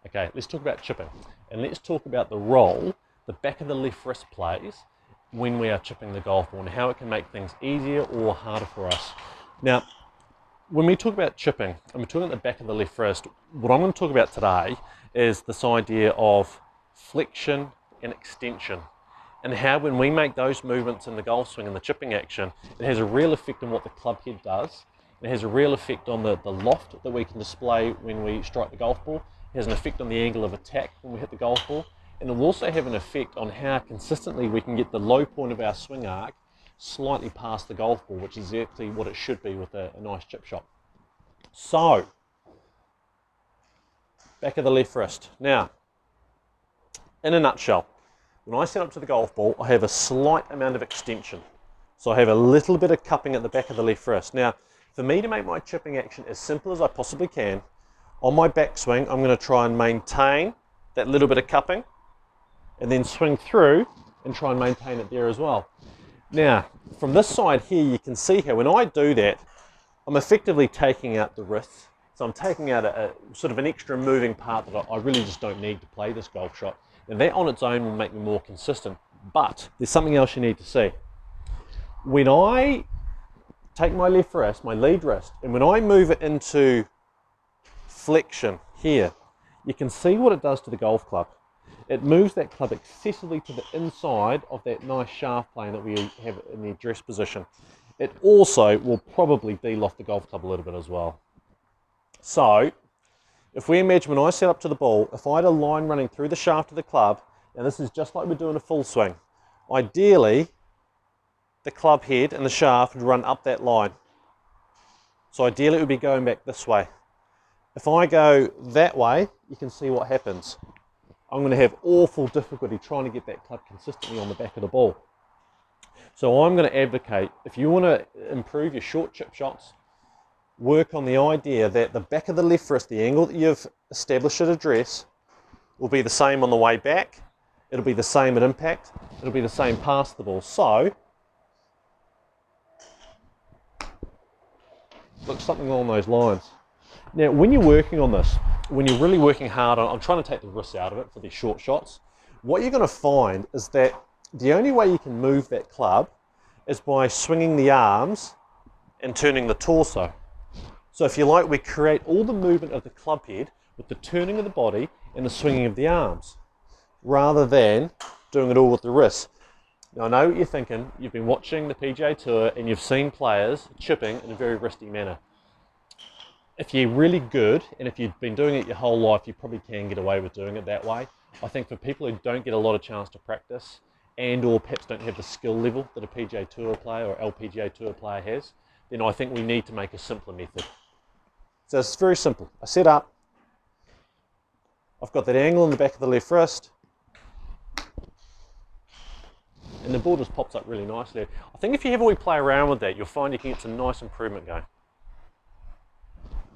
Okay, let's talk about chipping. And let's talk about the role the back of the left wrist plays when we are chipping the golf ball and how it can make things easier or harder for us. Now, when we talk about chipping, and we're talking about the back of the left wrist, what I'm going to talk about today is this idea of flexion and extension, and how when we make those movements in the golf swing and the chipping action, it has a real effect on what the club head does. It has a real effect on the loft that we can display when we strike the golf ball. It has an effect on the angle of attack when we hit the golf ball. And it will also have an effect on how consistently we can get the low point of our swing arc slightly past the golf ball, which is exactly what it should be with a nice chip shot. So, back of the left wrist. Now, in a nutshell, when I set up to the golf ball, I have a slight amount of extension. So I have a little bit of cupping at the back of the left wrist. Now, for me to make my chipping action as simple as I possibly can, on my backswing, I'm going to try and maintain that little bit of cupping and then swing through and try and maintain it there as well. Now, from this side here, you can see how when I do that, I'm effectively taking out the wrist. So I'm taking out a sort of an extra moving part that I really just don't need to play this golf shot. And that on its own will make me more consistent. But there's something else you need to see. When I take my left wrist, my lead wrist, and when I move it into flexion here, you can see what it does to the golf club. It moves that club excessively to the inside of that nice shaft plane that we have in the address position. It also will probably de-loft the golf club a little bit as well. So, if we imagine when I set up to the ball, if I had a line running through the shaft of the club, and this is just like we're doing a full swing, ideally, the club head and the shaft would run up that line. So ideally it would be going back this way. If I go that way, you can see what happens. I'm going to have awful difficulty trying to get that club consistently on the back of the ball. So I'm going to advocate, if you want to improve your short chip shots, work on the idea that the back of the left wrist, the angle that you've established at address, will be the same on the way back, it'll be the same at impact, it'll be the same past the ball. So, look, something along those lines. Now, when you're working on this, when you're really working hard on, I'm trying to take the wrist out of it for these short shots, what you're going to find is that the only way you can move that club is by swinging the arms and turning the torso. So if you like, we create all the movement of the club head with the turning of the body and the swinging of the arms, rather than doing it all with the wrist. Now I know what you're thinking, you've been watching the PGA Tour and you've seen players chipping in a very wristy manner. If you're really good, and if you've been doing it your whole life, you probably can get away with doing it that way. I think for people who don't get a lot of chance to practice, and or perhaps don't have the skill level that a PGA Tour player or LPGA Tour player has, then I think we need to make a simpler method. So it's very simple. I set up, I've got that angle in the back of the left wrist, and the ball just pops up really nicely. I think if you ever play around with that, you'll find you can get some nice improvement going.